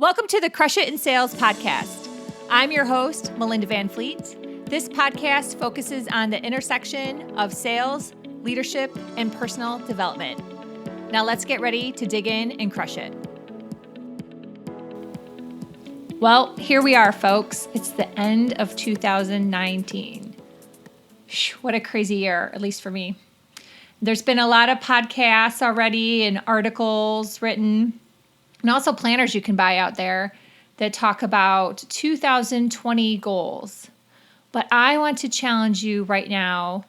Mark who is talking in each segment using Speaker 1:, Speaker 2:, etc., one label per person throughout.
Speaker 1: Welcome to the Crush It in Sales podcast. I'm your host, Melinda Van Fleet. This podcast focuses on the intersection of sales, leadership, and personal development. Now let's get ready to dig in and crush it. Well, here we are, folks. It's the end of 2019. What a crazy year, at least for me. There's been a lot of podcasts already and articles written, and also planners you can buy out there that talk about 2020 goals. But I want to challenge you right now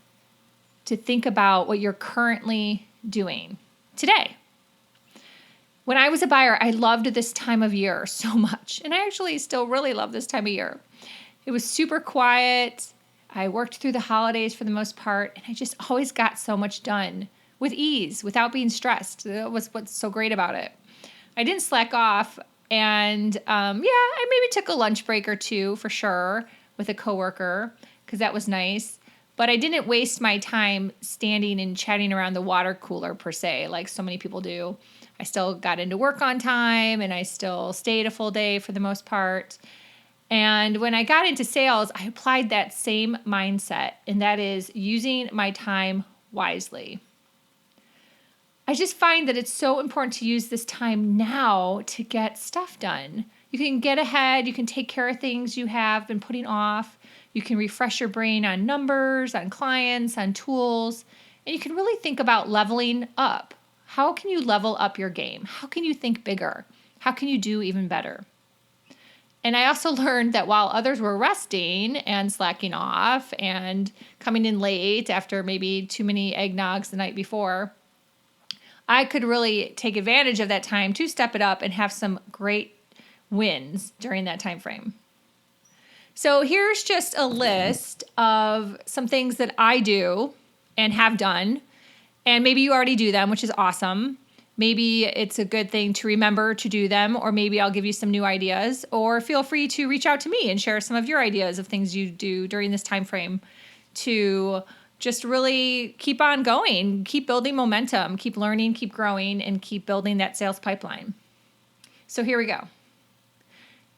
Speaker 1: to think about what you're currently doing today. When I was a buyer, I loved this time of year so much, and I actually still really love this time of year. It was super quiet. I worked through the holidays for the most part, and I just always got so much done with ease, without being stressed. That was what's so great about it. I didn't slack off, and I maybe took a lunch break or two for sure with a coworker because that was nice. But I didn't waste my time standing and chatting around the water cooler per se, like so many people do. I still got into work on time, and I still stayed a full day for the most part. And when I got into sales, I applied that same mindset, and that is using my time wisely. I just find that it's so important to use this time now to get stuff done. You can get ahead, you can take care of things you have been putting off, you can refresh your brain on numbers, on clients, on tools, and you can really think about leveling up. How can you level up your game? How can you think bigger? How can you do even better? And I also learned that while others were resting and slacking off and coming in late after maybe too many eggnogs the night before, I could really take advantage of that time to step it up and have some great wins during that time frame. So here's just a list of some things that I do and have done. And maybe you already do them, which is awesome. Maybe it's a good thing to remember to do them, or maybe I'll give you some new ideas, or feel free to reach out to me and share some of your ideas of things you do during this time frame to just really keep on going, keep building momentum, keep learning, keep growing, and keep building that sales pipeline. So here we go.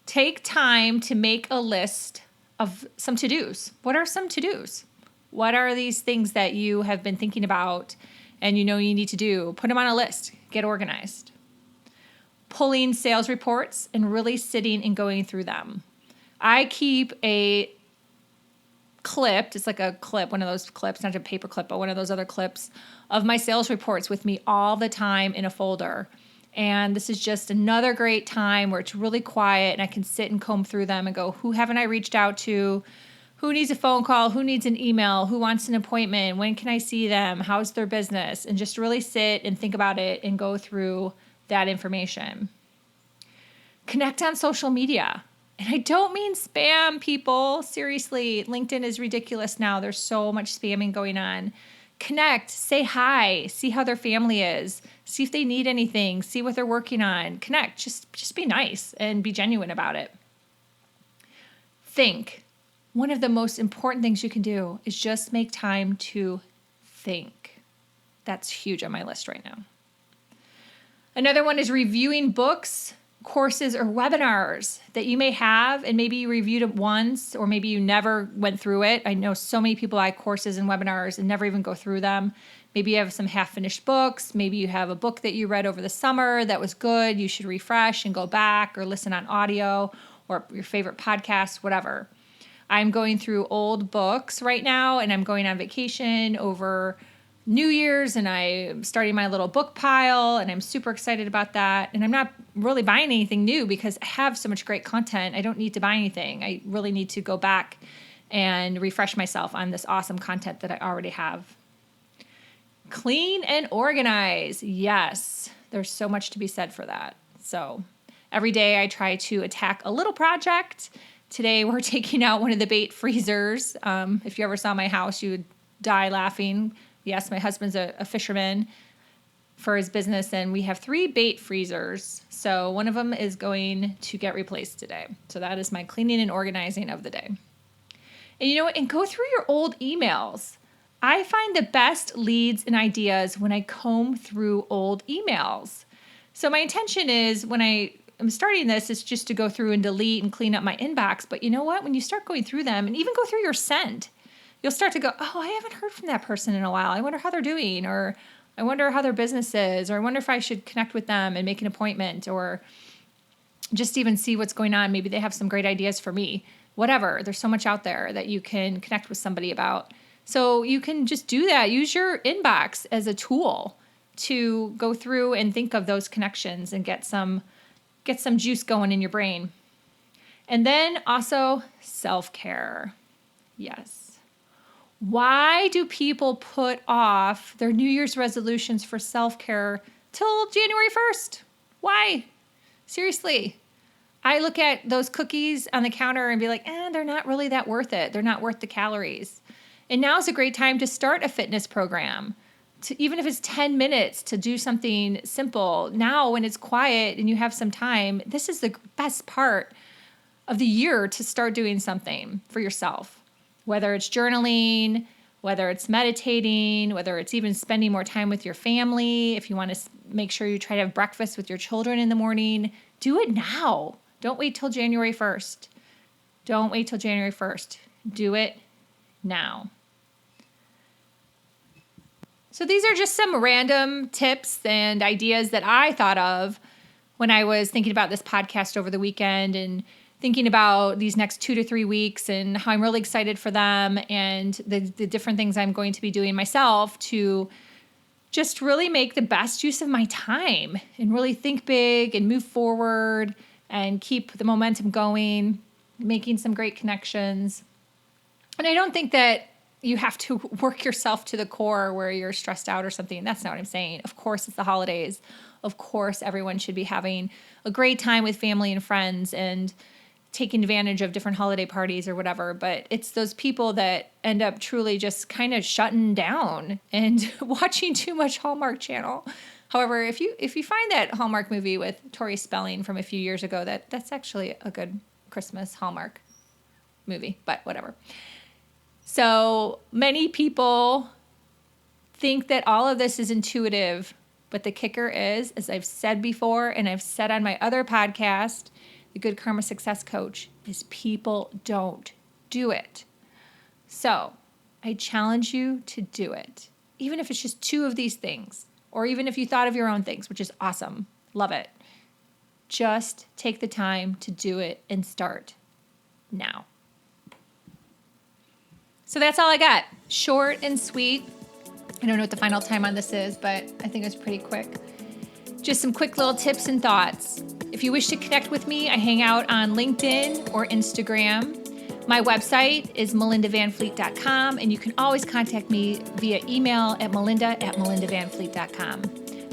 Speaker 1: Take time to make a list of some to-dos. What are some to-dos? What are these things that you have been thinking about and you know you need to do? Put them on a list. Get organized. Pulling sales reports and really sitting and going through them. I keep a clipped, it's like a clip, one of those clips, not a paper clip, but one of those other clips of my sales reports with me all the time in a folder. And this is just another great time where it's really quiet and I can sit and comb through them and go, who haven't I reached out to? Who needs a phone call? Who needs an email? Who wants an appointment? When can I see them? How's their business? And just really sit and think about it and go through that information. Connect on social media. And I don't mean spam, people. Seriously, LinkedIn is ridiculous now. There's so much spamming going on. Connect, say hi, see how their family is, see if they need anything, see what they're working on. Connect, just be nice and be genuine about it. Think. One of the most important things you can do is just make time to think. That's huge on my list right now. Another one is reviewing books, courses, or webinars that you may have, and maybe you reviewed it once, or maybe you never went through it. I know so many people buy courses and webinars and never even go through them. Maybe you have some half-finished books. Maybe you have a book that you read over the summer that was good. You should refresh and go back or listen on audio or your favorite podcast, whatever. I'm going through old books right now, and I'm going on vacation over New Year's, and I'm starting my little book pile, and I'm super excited about that. And I'm not really buying anything new because I have so much great content. I don't need to buy anything. I really need to go back and refresh myself on this awesome content that I already have. Clean and organize. Yes, there's so much to be said for that. So every day I try to attack a little project. Today we're taking out one of the bait freezers. If you ever saw my house, you would die laughing. Yes, my husband's a fisherman for his business, and we have 3 bait freezers. So one of them is going to get replaced today. So that is my cleaning and organizing of the day. And you know what? And go through your old emails. I find the best leads and ideas when I comb through old emails. So my intention is when I I'm starting this is just to go through and delete and clean up my inbox. But you know what? When you start going through them and even go through your sent, you'll start to go, oh, I haven't heard from that person in a while. I wonder how they're doing, or I wonder how their business is, or I wonder if I should connect with them and make an appointment, or just even see what's going on. Maybe they have some great ideas for me. Whatever. There's so much out there that you can connect with somebody about. So you can just do that. Use your inbox as a tool to go through and think of those connections and get some juice going in your brain. And then also self-care. Yes. Why do people put off their New Year's resolutions for self-care till January 1st? Why? Seriously. I look at those cookies on the counter and be like, they're not really that worth it. They're not worth the calories. And now's a great time to start a fitness program. Even if it's 10 minutes to do something simple. Now when it's quiet and you have some time, this is the best part of the year to start doing something for yourself. Whether it's journaling, whether it's meditating, whether it's even spending more time with your family. If you want to make sure you try to have breakfast with your children in the morning, do it now. Don't wait till January 1st. Don't wait till January 1st. Do it now. So these are just some random tips and ideas that I thought of when I was thinking about this podcast over the weekend and thinking about these next 2 to 3 weeks and how I'm really excited for them and the different things I'm going to be doing myself to just really make the best use of my time and really think big and move forward and keep the momentum going, making some great connections. And I don't think that you have to work yourself to the core where you're stressed out or something. That's not what I'm saying. Of course, it's the holidays. Of course, everyone should be having a great time with family and friends and taking advantage of different holiday parties or whatever. But it's those people that end up truly just kind of shutting down and watching too much Hallmark Channel. However, if you find that Hallmark movie with Tori Spelling from a few years ago, that's actually a good Christmas Hallmark movie, but whatever. So many people think that all of this is intuitive, but the kicker is, as I've said before, and I've said on my other podcast, The Good Karma Success Coach, is people don't do it. So I challenge you to do it, even if it's just 2 of these things, or even if you thought of your own things, which is awesome. Love it. Just take the time to do it and start now. So that's all I got. Short and sweet. I don't know what the final time on this is, but I think it's pretty quick. Just some quick little tips and thoughts. If you wish to connect with me, I hang out on LinkedIn or Instagram. My website is melindavanfleet.com, and you can always contact me via email at melinda@melindavanfleet.com.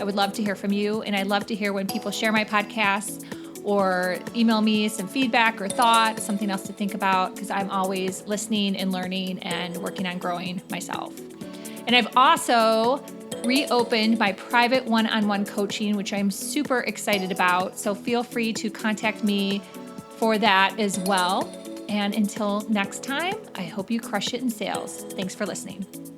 Speaker 1: I would love to hear from you, and I love to hear when people share my podcasts or email me some feedback or thoughts, something else to think about, because I'm always listening and learning and working on growing myself. And I've also reopened my private one-on-one coaching, which I'm super excited about. So feel free to contact me for that as well. And until next time, I hope you crush it in sales. Thanks for listening.